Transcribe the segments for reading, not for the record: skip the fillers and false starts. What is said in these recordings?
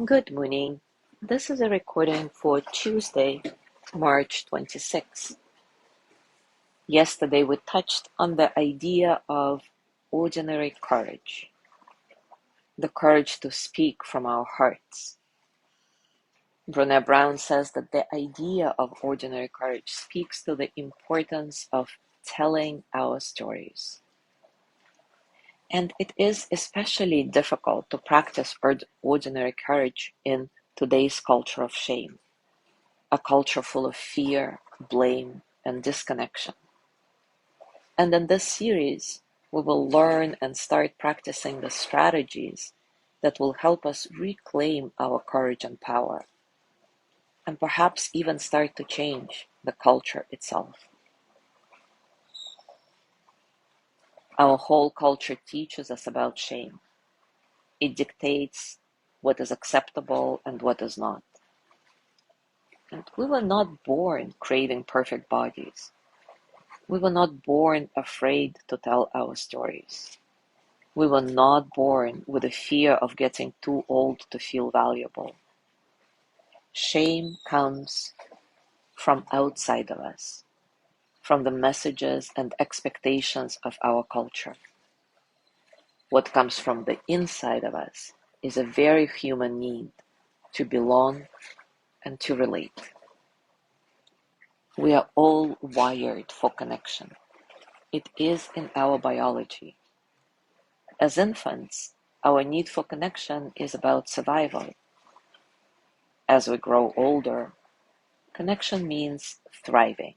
Good morning. This is a recording for Tuesday, March 26th. Yesterday we touched on the idea of ordinary courage, the courage to speak from our hearts. Brené Brown says that the idea of ordinary courage speaks to the importance of telling our stories. And it is especially difficult to practice ordinary courage in today's culture of shame. A culture full of fear, blame, and disconnection. And in this series, we will learn and start practicing the strategies that will help us reclaim our courage and power, and perhaps even start to change the culture itself. Our whole culture teaches us about shame. It dictates what is acceptable and what is not. And we were not born craving perfect bodies. We were not born afraid to tell our stories. We were not born with a fear of getting too old to feel valuable. Shame comes from outside of us, from the messages and expectations of our culture. What comes from the inside of us is a very human need to belong and to relate. We are all wired for connection. It is in our biology. As infants, our need for connection is about survival. As we grow older, connection means thriving,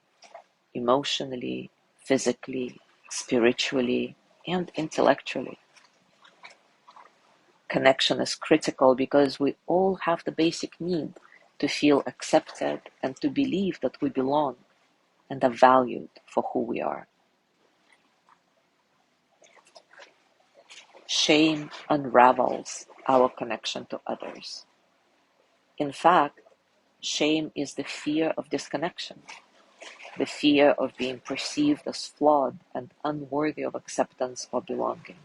emotionally, physically, spiritually, and intellectually. Connection is critical because we all have the basic need to feel accepted and to believe that we belong and are valued for who we are. Shame unravels our connection to others. In fact, shame is the fear of disconnection, the fear of being perceived as flawed and unworthy of acceptance or belonging.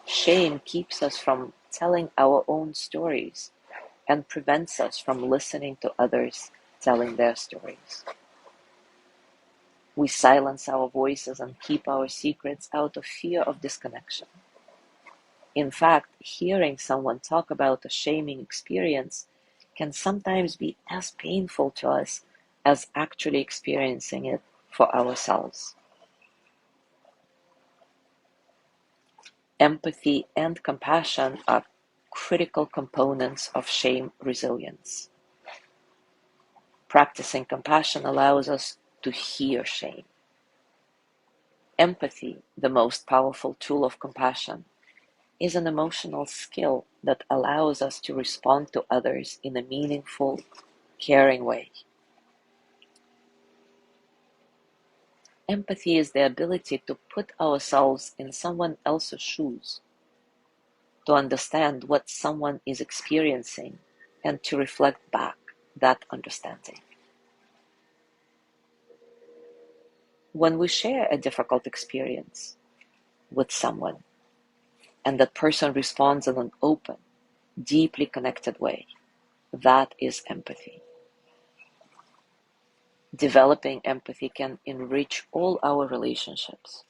Shame keeps us from telling our own stories and prevents us from listening to others telling their stories. We silence our voices and keep our secrets out of fear of disconnection. In fact, hearing someone talk about a shaming experience can sometimes be as painful to us as actually experiencing it for ourselves. Empathy and compassion are critical components of shame resilience. Practicing compassion allows us to hear shame. Empathy, the most powerful tool of compassion, is an emotional skill that allows us to respond to others in a meaningful, caring way. Empathy is the ability to put ourselves in someone else's shoes, to understand what someone is experiencing, and to reflect back that understanding. When we share a difficult experience with someone, and that person responds in an open, deeply connected way, that is empathy. Developing empathy can enrich all our relationships.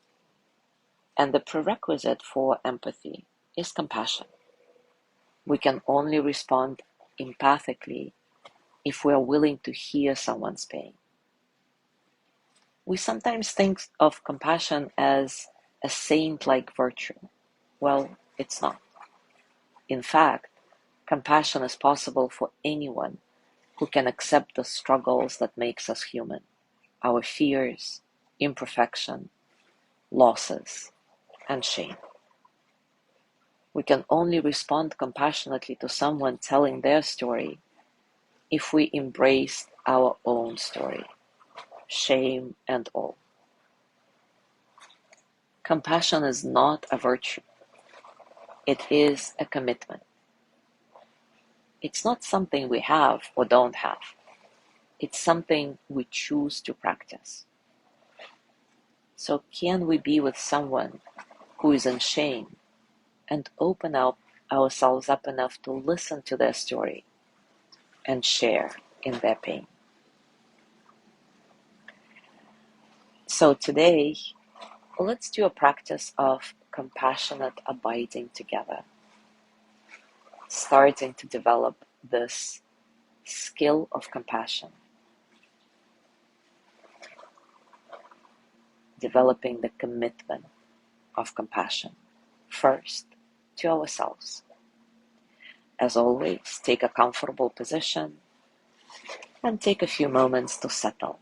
And the prerequisite for empathy is compassion. We can only respond empathically if we are willing to hear someone's pain. We sometimes think of compassion as a saint-like virtue. Well, it's not. In fact, compassion is possible for anyone who can accept the struggles that makes us human, our fears, imperfection, losses, and shame. We can only respond compassionately to someone telling their story if we embrace our own story, shame and all. Compassion is not a virtue. It is a commitment. It's not something we have or don't have. It's something we choose to practice. So can we be with someone who is in shame and open up ourselves up enough to listen to their story and share in their pain. So today, let's do a practice of compassionate abiding together, starting to develop this skill of compassion, developing the commitment of compassion, first to ourselves. As always, take a comfortable position and take a few moments to settle.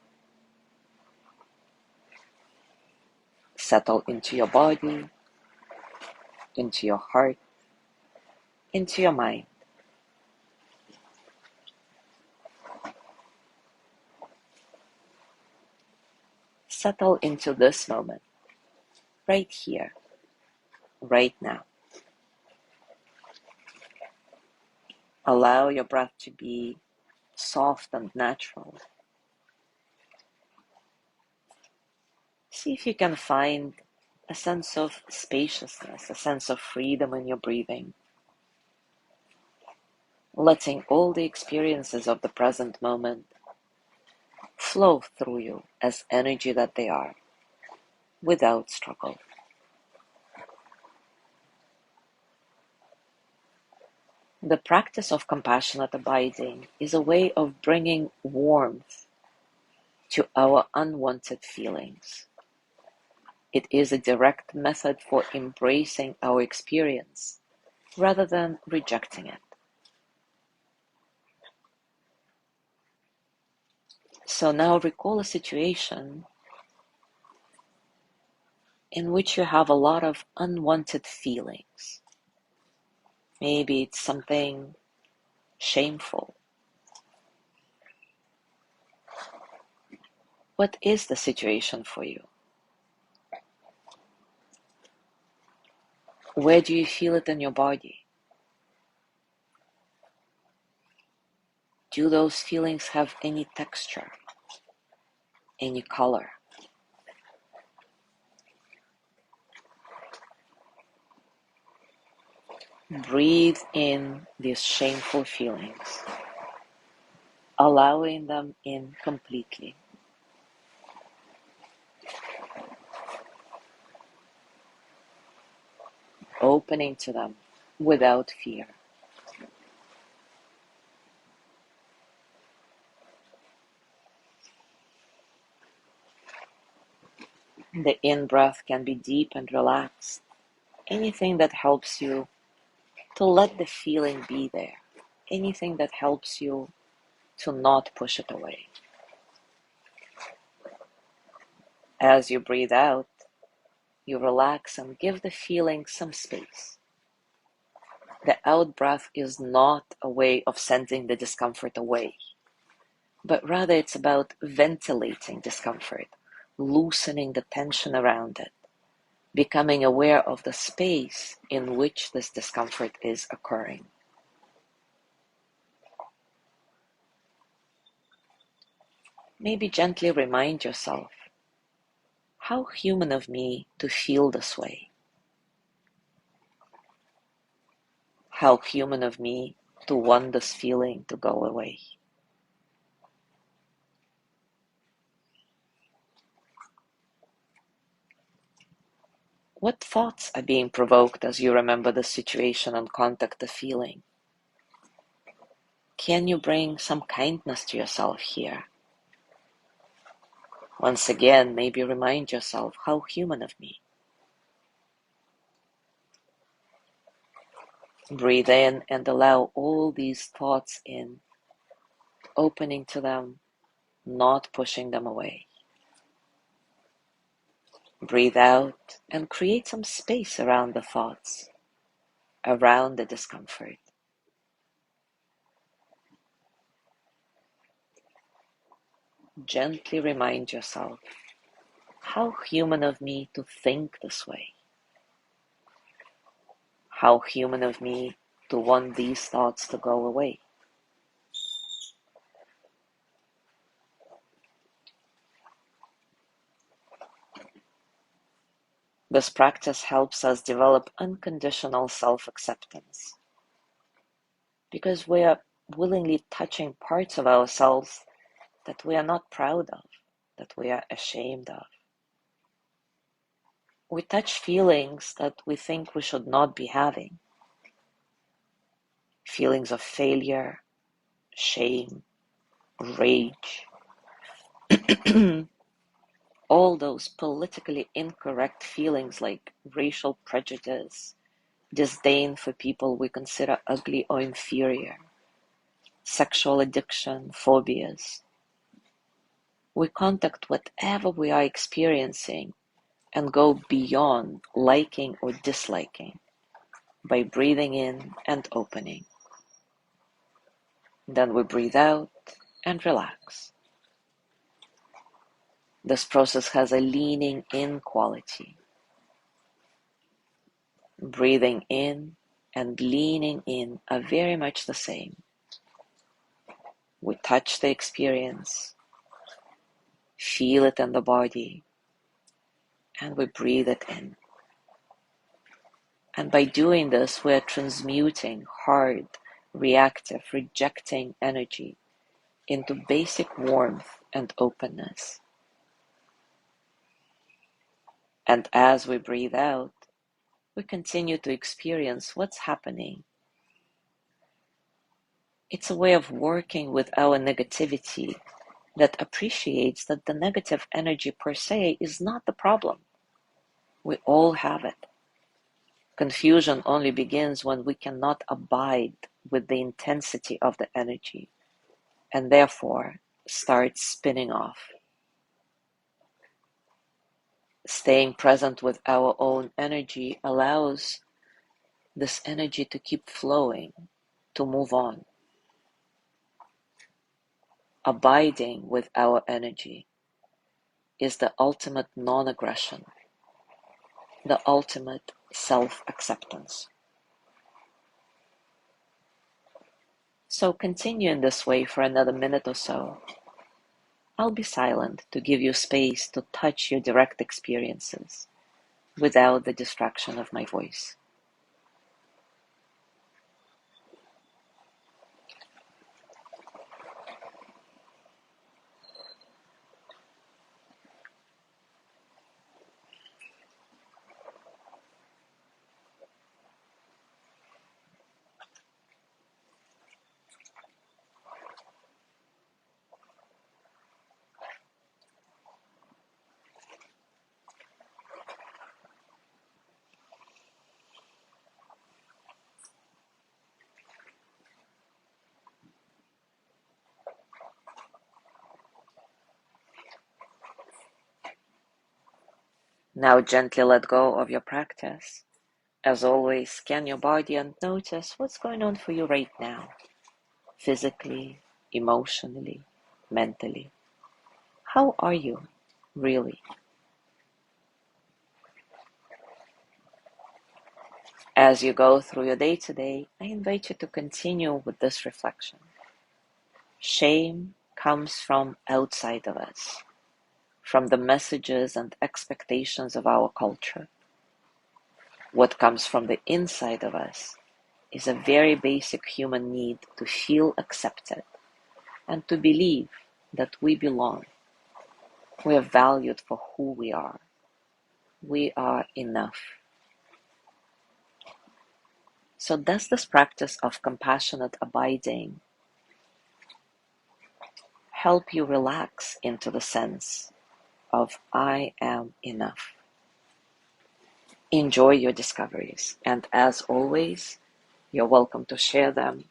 Settle into your body, into your heart, into your mind. Settle into this moment, right here, right now. Allow your breath to be soft and natural. See if you can find a sense of spaciousness, a sense of freedom in your breathing, letting all the experiences of the present moment flow through you as energy that they are, without struggle. The practice of compassionate abiding is a way of bringing warmth to our unwanted feelings. It is a direct method for embracing our experience rather than rejecting it. So now recall a situation in which you have a lot of unwanted feelings. Maybe it's something shameful. What is the situation for you? Where do you feel it in your body? Do those feelings have any texture, any color? Breathe in these shameful feelings, allowing them in completely. Opening to them without fear. The in-breath can be deep and relaxed. Anything that helps you to let the feeling be there. Anything that helps you to not push it away. As you breathe out, you relax and give the feeling some space. The out-breath is not a way of sending the discomfort away, but rather it's about ventilating discomfort, loosening the tension around it, becoming aware of the space in which this discomfort is occurring. Maybe gently remind yourself, how human of me to feel this way. How human of me to want this feeling to go away. What thoughts are being provoked as you remember the situation and contact the feeling? Can you bring some kindness to yourself here? Once again, maybe remind yourself, how human of me. Breathe in and allow all these thoughts in, opening to them, not pushing them away. Breathe out and create some space around the thoughts, around the discomfort. Gently remind yourself, how human of me to think this way. How human of me to want these thoughts to go away. This practice helps us develop unconditional self-acceptance. because we are willingly touching parts of ourselves that we are not proud of, that we are ashamed of. We touch feelings that we think we should not be having. Feelings of failure, shame, rage, all those politically incorrect feelings like racial prejudice, disdain for people we consider ugly or inferior, sexual addiction, phobias. We contact whatever we are experiencing and go beyond liking or disliking by breathing in and opening. Then we breathe out and relax. This process has a leaning in quality. Breathing in and leaning in are very much the same. We touch the experience, feel it in the body, and we breathe it in. And by doing this, we are transmuting hard, reactive, rejecting energy into basic warmth and openness. And as we breathe out, we continue to experience what's happening. It's a way of working with our negativity that appreciates that the negative energy per se is not the problem. We all have it. Confusion only begins when we cannot abide with the intensity of the energy and therefore start spinning off. Staying present with our own energy allows this energy to keep flowing, to move on. Abiding with our energy is the ultimate non-aggression, the ultimate self-acceptance. So continue in this way for another minute or so. I'll be silent to give you space to touch your direct experiences without the distraction of my voice. Now gently let go of your practice. As always, scan your body and notice what's going on for you right now, physically, emotionally, mentally. How are you, really? As you go through your day today, I invite you to continue with this reflection. Shame comes from outside of us, from the messages and expectations of our culture. What comes from the inside of us is a very basic human need to feel accepted and to believe that we belong. We are valued for who we are. We are enough. So does this practice of compassionate abiding help you relax into the sense of I am enough? Enjoy your discoveries, and as always, you're welcome to share them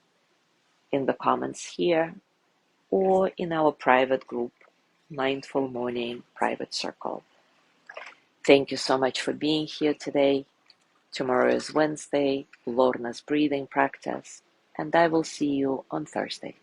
in the comments here or in our private group, Mindful Morning Private Circle. Thank you so much for being here today. Tomorrow is Wednesday, Lorna's breathing practice, and I will see you on Thursday.